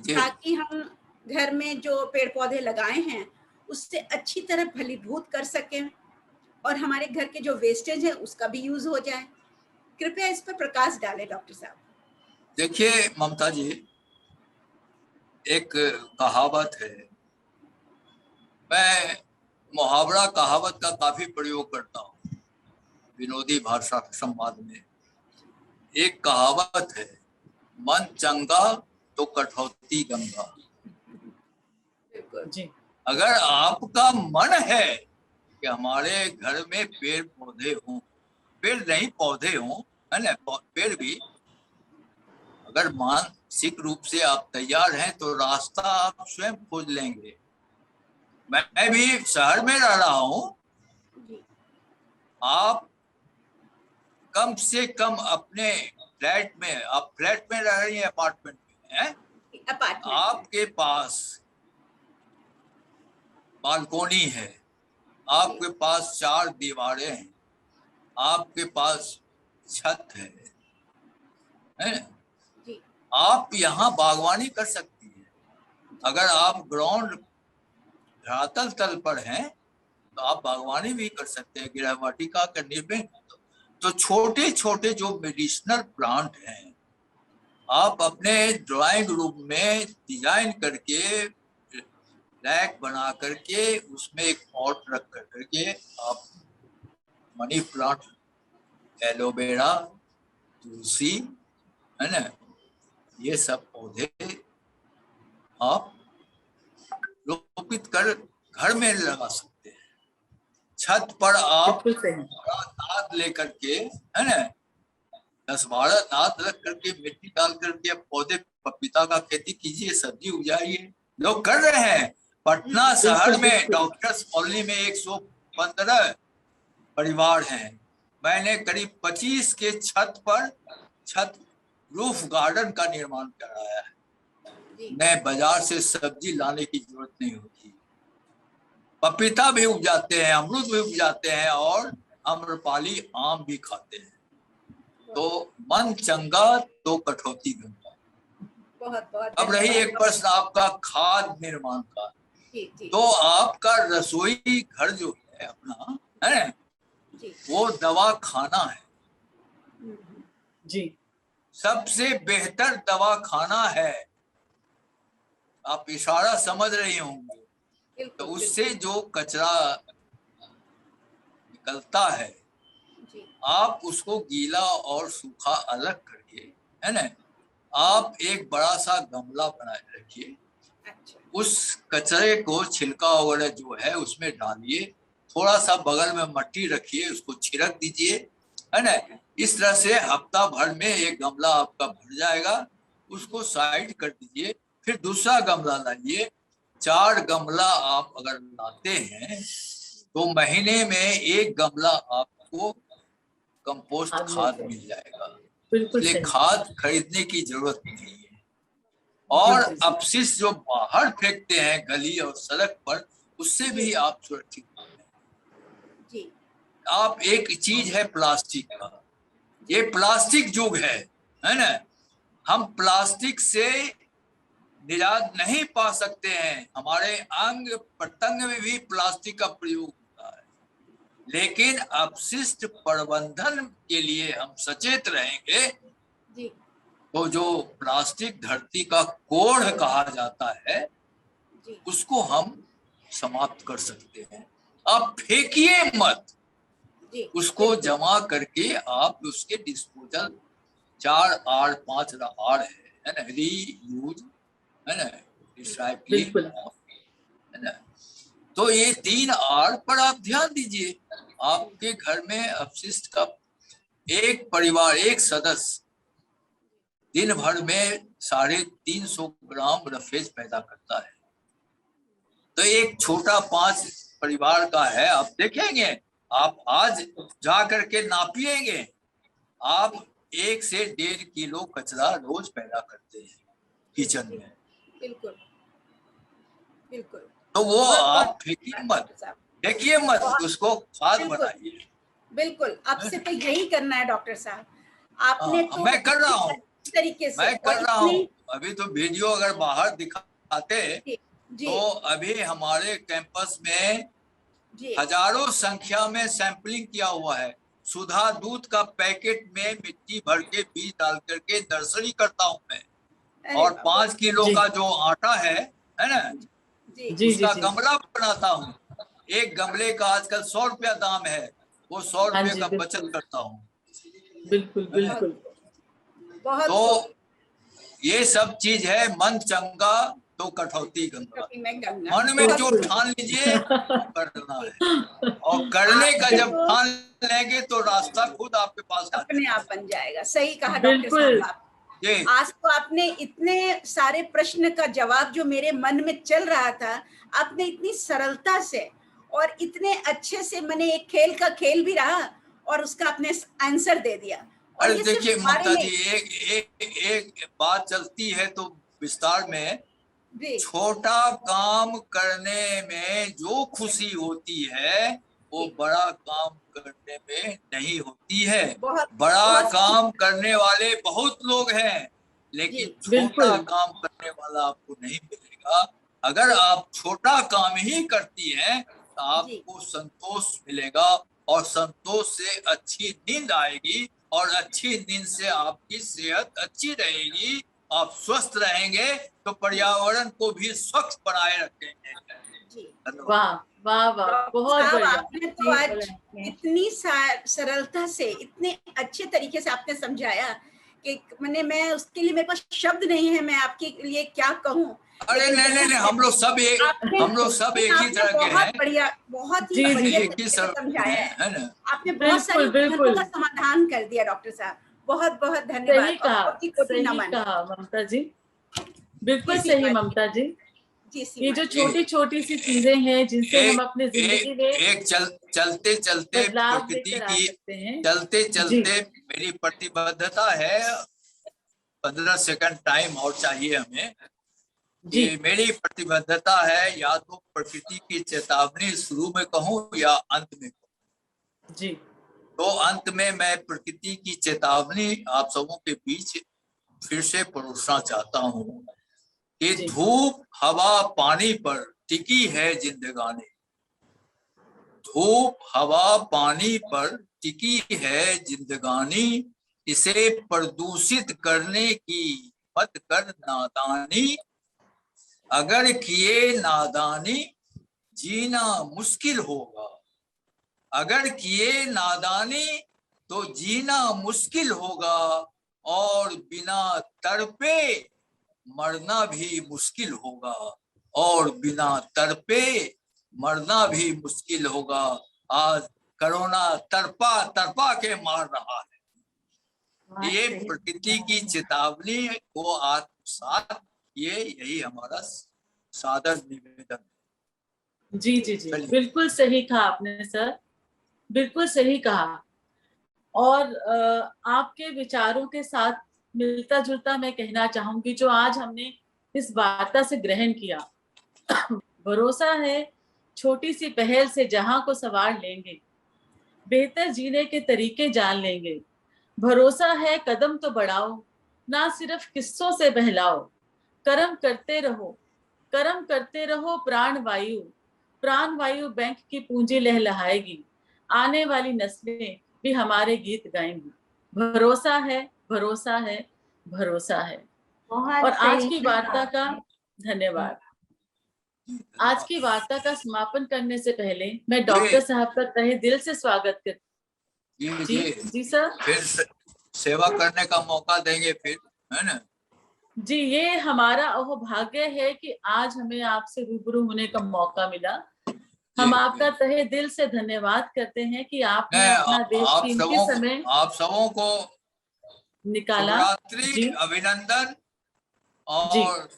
Speaker 4: ताकि हम घर में जो पेड़ पौधे लगाए हैं उससे अच्छी तरह फलीभूत कर सकें और हमारे घर के जो वेस्टेज है उसका भी यूज हो जाए। कृपया इस पर प्रकाश डालें डॉक्टर साहब।
Speaker 2: देखिए ममता जी, एक कहावत है, मैं मुहावरा कहावत का काफी प्रयोग करता हूँ विनोदी भाषा संवाद में। एक कहावत है, मन चंगा तो कठौती गंगा।
Speaker 1: जी।
Speaker 2: अगर आपका मन है कि हमारे घर में पेड़ पौधे हों, पेड़ नहीं पौधे हों, है ना, पेड़ भी, अगर मानसिक रूप से आप तैयार हैं तो रास्ता आप स्वयं खोज लेंगे। मैं भी शहर में रह रहा हूं, आप कम से कम अपने फ्लैट में, आप फ्लैट में रह रही हैं, अपार्टमेंट में हैं, आपके पास बालकोनी है, आपके पास 4 दीवारें हैं, आपके पास छत है आप यहाँ बागवानी कर सकती है। अगर आप ग्राउंड धरातल तल पर हैं तो आप बागवानी भी कर सकते हैं, गृह वाटिका करने में। तो छोटे छोटे जो मेडिसिनल प्लांट हैं आप अपने ड्राइंग रूम में डिजाइन करके, रैक बना करके, उसमें एक पॉट रख करके आप मनी प्लांट, एलोवेरा, तुलसी, है ना, ये सब पौधे आप रोपित कर घर में लगा सकते हैं। छत पर आप
Speaker 1: बिल्कुल सही।
Speaker 2: बड़ा नाद लेकर के, है ना, 10-12 नाद रख करके मिट्टी डाल करके पौधे पपीता का खेती कीजिए, सब्जी उगाइए। लोग कर रहे हैं। पटना शहर
Speaker 1: बिल्कुल,
Speaker 2: में
Speaker 1: बिल्कुल।
Speaker 2: डॉक्टर्स कॉलोनी में 115 परिवार हैं। मैंने करीब 25 के छत रूफ गार्डन का निर्माण कराया है।
Speaker 4: जी
Speaker 2: नए बाजार से सब्जी लाने की जरूरत नहीं होती। पपीता भी उपजाते हैं, अमरूद भी उपजाते हैं और आम्रपाली आम भी खाते हैं। तो मन चंगा तो कठौती गंगा।
Speaker 4: बहुत बहुत
Speaker 2: अब रही एक प्रश्न आपका खाद निर्माण का,
Speaker 4: जी जी
Speaker 2: तो आपका रसोई घर जो है अपना, है,
Speaker 4: जी
Speaker 2: वो दवा खाना है।
Speaker 1: जी
Speaker 2: सबसे बेहतर दवा खाना है। आप इशारा समझ रही होंगे। तो
Speaker 4: बिल्कुल
Speaker 2: उससे जो कचरा निकलता है,
Speaker 4: जी
Speaker 2: आप उसको गीला और सूखा अलग करके, है ना, आप एक बड़ा सा गमला बनाए रखिए।
Speaker 4: अच्छा
Speaker 2: उस कचरे को, छिलका वगैरह जो है उसमें डालिए, थोड़ा सा बगल में मट्टी रखिए, उसको छिड़क दीजिए, है ना। इस तरह से हफ्ता भर में एक गमला आपका भर जाएगा। उसको साइड कर दीजिए, फिर दूसरा गमला लाइए। 4 गमला आप अगर लाते हैं तो महीने में एक गमला आपको कंपोस्ट
Speaker 1: खाद
Speaker 2: खाद
Speaker 1: मिलते हैं।
Speaker 2: मिल जाएगा।
Speaker 1: बिल्कुल
Speaker 2: इसलिए
Speaker 1: सही।
Speaker 2: खाद खरीदने की जरूरत नहीं है।
Speaker 1: जी
Speaker 2: और
Speaker 1: जी जी।
Speaker 2: अपशिष्ट जो बाहर फेंकते हैं गली और सड़क पर, उससे भी आप सुरक्षित हैं।
Speaker 4: जी
Speaker 2: आप एक चीज है प्लास्टिक का, ये प्लास्टिक युग है ना। हम प्लास्टिक से निजात नहीं पा सकते हैं। हमारे अंग प्रत्यंग में भी प्लास्टिक का प्रयोग होता है, लेकिन अपशिष्ट प्रबंधन के लिए हम सचेत रहेंगे
Speaker 4: जी
Speaker 2: तो जो प्लास्टिक धरती का कोढ़ कहा जाता है,
Speaker 4: जी
Speaker 2: उसको हम समाप्त कर सकते हैं। आप फेंकिए मत,
Speaker 4: जी
Speaker 2: उसको
Speaker 4: बिल्कुल,
Speaker 2: जमा करके आप उसके डिस्पोजल 4 आर 5 आर है ना, रीयूज, है ना, रिसाइकलिंग,
Speaker 1: बिल्कुल
Speaker 2: है ना। तो ये 3 आर पर आप ध्यान दीजिए। आपके घर में अपशिष्ट का एक परिवार, एक सदस्य दिन भर में 350 ग्राम रफेज पैदा करता है। तो एक छोटा 5 परिवार का है, आप देखेंगे, आप आज जा करके नापिएंगे, आप 1 से 1.5 किलो कचरा रोज पैदा करते हैं किचन में।
Speaker 4: बिल्कुल बिल्कुल।
Speaker 2: तो वो
Speaker 4: बहुत
Speaker 2: आप फेंकिए मत, फेंकिए मत, उसको खाद
Speaker 4: बिल्कुल।
Speaker 2: बनाइए।
Speaker 4: बिल्कुल, आपसे तो यही करना है डॉक्टर साहब। आपने तो
Speaker 2: मैं कर रहा हूँ,
Speaker 4: इतनी तरीके से
Speaker 2: मैं कर
Speaker 4: और
Speaker 2: रहा
Speaker 4: इतनी
Speaker 2: हूँ। अभी तो वीडियो अगर बाहर दिखाते
Speaker 4: जी जी
Speaker 2: तो अभी हमारे कैंपस में
Speaker 4: जी
Speaker 2: हजारों संख्या में सैंपलिंग किया हुआ है। सुधा दूध का पैकेट में मिट्टी भर के बीज डाल करके नर्सरी करता हूँ मैं।
Speaker 4: अरे
Speaker 2: और
Speaker 4: बाबा,
Speaker 2: 5 किलो
Speaker 1: जी
Speaker 2: का जो आटा है ना,
Speaker 4: जी
Speaker 1: जी जी
Speaker 2: उसका
Speaker 1: जी।
Speaker 2: गमला बनाता हूँ। एक गमले का आजकल 100 रुपया दाम है, वो 100
Speaker 1: हाँ
Speaker 2: रुपये
Speaker 1: जी
Speaker 2: का बचत
Speaker 1: बिल्कुल
Speaker 2: करता हूँ।
Speaker 1: बिल्कुल बिल्कुल।
Speaker 4: बहुत
Speaker 2: तो
Speaker 4: खूब।
Speaker 2: ये सब चीज है। मन चंगा तो कठौती गंगा।
Speaker 4: कभी मैं गंगा
Speaker 2: मन में जो
Speaker 1: बिल्कुल।
Speaker 2: ठान लीजिए वो करना है, और करने का
Speaker 4: आपने
Speaker 2: जब
Speaker 4: तो
Speaker 2: ठान लेंगे तो रास्ता खुद आपके पास आ
Speaker 4: अपने
Speaker 2: जाएगा।
Speaker 4: आप बन जाएगा। सही कहा डॉक्टर
Speaker 1: बिल्कुल।
Speaker 4: साहब आप।
Speaker 2: जी
Speaker 4: आज तो आपने इतने सारे प्रश्न का जवाब जो मेरे मन में चल रहा था, आपने इतनी सरलता से और इतने अच्छे से, मैंने एक खेल का खेल भी रहा और उसका आपने आंसर दे दिया। और
Speaker 2: अरे
Speaker 4: ये सिर्फ
Speaker 2: देखिए
Speaker 4: हमारे
Speaker 2: ममता जी,
Speaker 4: नहीं,
Speaker 2: एक बात चलती है तो विस्तार में।
Speaker 4: जी
Speaker 2: छोटा काम करने में जो खुशी होती है वो
Speaker 4: जी,
Speaker 2: बड़ा काम करने में नहीं होती है।
Speaker 4: बहुत
Speaker 2: बड़ा
Speaker 4: बहुत सही,
Speaker 2: काम करने वाले बहुत लोग हैं,
Speaker 4: जी
Speaker 2: लेकिन छोटा
Speaker 1: बिल्कुल
Speaker 2: काम करने वाला आपको नहीं मिलेगा। अगर आप छोटा काम ही करती हैं तो
Speaker 4: जी
Speaker 2: आपको संतोष मिलेगा, और संतोष से अच्छी नींद आएगी, और अच्छी नींद से आपकी सेहत अच्छी रहेगी। आप स्वस्थ रहेंगे तो पर्यावरण को भी स्वच्छ बनाए रखेंगे।
Speaker 4: जी।
Speaker 2: धन्यवाद।
Speaker 1: वाह वाह वाह,
Speaker 4: डॉक्टर
Speaker 1: बहुत
Speaker 4: साहब,
Speaker 1: बढ़िया।
Speaker 4: आपने तो
Speaker 3: सही
Speaker 4: आज
Speaker 3: बोला आपने।
Speaker 4: इतनी सरलता से, इतने अच्छे तरीके से आपने समझाया कि मैं उसके लिए मेरे पास शब्द नहीं है, मैं आपके लिए क्या कहूँ।
Speaker 2: अरे नहीं, हम लोग सब एक ही तरह के हैं।
Speaker 4: बहुत बढ़िया, बहुत ही बढ़िया
Speaker 2: एक ही सब
Speaker 4: समझाया
Speaker 2: है ना।
Speaker 4: आपने, बहुत सारी दिक्कतों का समाधान कर दिया डॉक्टर साहब, बहुत बहुत धन्यवाद।
Speaker 1: सही कहा ममता जी, बिल्कुल सही ममता जी। ये जो छोटी छोटी सी चीजें हैं जिनसे हम अपने जिंदगी में
Speaker 2: चलते चलते मेरी प्रतिबद्धता है, 15 सेकंड टाइम और चाहिए हमें। ये मेरी प्रतिबद्धता है, या तो प्रकृति की चेतावनी शुरू में कहूँ या अंत में कहूँ
Speaker 1: जी।
Speaker 2: तो अंत में मैं प्रकृति की चेतावनी आप सबों के बीच फिर से परोसना चाहता हूँ कि धूप हवा पानी पर टिकी है जिंदगानी। धूप हवा पानी पर टिकी है जिंदगानी, इसे प्रदूषित करने की मत कर नादानी। अगर किए नादानी जीना मुश्किल होगा, अगर किए नादानी तो जीना मुश्किल होगा, और बिना तड़पे मरना भी मुश्किल होगा, और बिना तड़पे मरना भी मुश्किल होगा। आज कोरोना तड़पा के मार रहा है। ये प्रकृति की चेतावनी को आत्मसात, यही हमारा सादर निवेदन है।
Speaker 1: जी, बिल्कुल सही कहा आपने सर, बिल्कुल सही कहा। और आपके विचारों के साथ मिलता जुलता मैं कहना चाहूंगी जो आज हमने इस वार्ता से ग्रहण किया। भरोसा है छोटी सी पहल से जहां को संवार लेंगे, बेहतर जीने के तरीके जान लेंगे। भरोसा है कदम तो बढ़ाओ, ना सिर्फ किस्सों से बहलाओ। कर्म करते रहो प्राण वायु बैंक की पूंजी लहलहाएगी। आने वाली नस्लें भी हमारे गीत गाएंगी। भरोसा है, भरोसा है, भरोसा है। और आज की वार्ता का धन्यवाद। आज की वार्ता का समापन करने से पहले मैं डॉक्टर साहब का तहे दिल से स्वागत करती हूँ। जी सर,
Speaker 2: फिर सेवा करने का मौका देंगे फिर, है ना
Speaker 1: जी। ये हमारा भाग्य है कि आज हमें आपसे रूबरू होने का मौका मिला। हम आपका तहे दिल से धन्यवाद करते हैं कि आपने अपना देश कीमती समय
Speaker 2: आप सबों को
Speaker 1: निकाला।
Speaker 2: अभिनंदन। और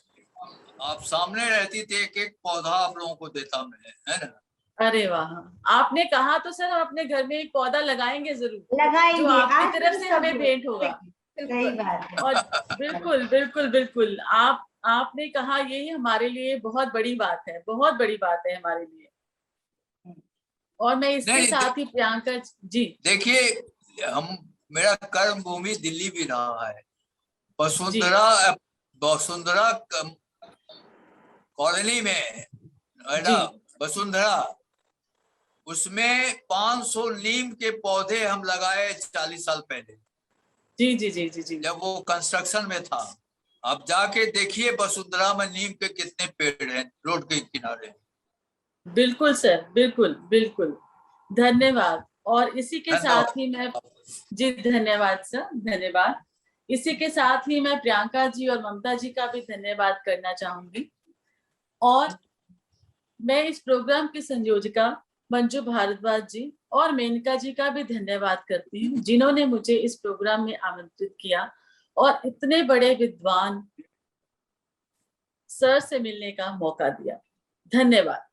Speaker 2: आप सामने रहती थी, एक पौधा आप लोगों को देता मैं, है ना।
Speaker 1: अरे वाह, आपने कहा तो सर हम अपने घर में एक पौधा लगाएंगे जरूर,
Speaker 3: लगाएंगे,
Speaker 1: जो आपकी तरफ से हमें भेंट होगा।
Speaker 3: सही बात है।
Speaker 1: और बिल्कुल आपने कहा, यही हमारे लिए बहुत बड़ी बात है, बहुत बड़ी बात है हमारे लिए। और मैं इसके साथ ही प्रियंका जी,
Speaker 2: देखिए मेरा कर्म भूमि दिल्ली भी रहा है। वसुंधरा कॉलोनी में है ना, वसुंधरा, उसमें 500 नीम के पौधे हम लगाए 40 साल पहले।
Speaker 1: जी,
Speaker 2: जब वो कंस्ट्रक्शन में था। अब जाके देखिए वसुंधरा में नीम के कितने पेड़ हैं रोड के किनारे।
Speaker 1: बिल्कुल सर, बिल्कुल धन्यवाद। और इसी के साथ ही मैं धन्यवाद सर, धन्यवाद। इसी के साथ ही मैं प्रियंका जी और ममता जी का भी धन्यवाद करना चाहूंगी। और मैं इस प्रोग्राम की संयोजिका मंजू भारद्वाज जी और मेनका जी का भी धन्यवाद करती हूँ, जिन्होंने मुझे इस प्रोग्राम में आमंत्रित किया और इतने बड़े विद्वान सर से मिलने का मौका दिया। धन्यवाद।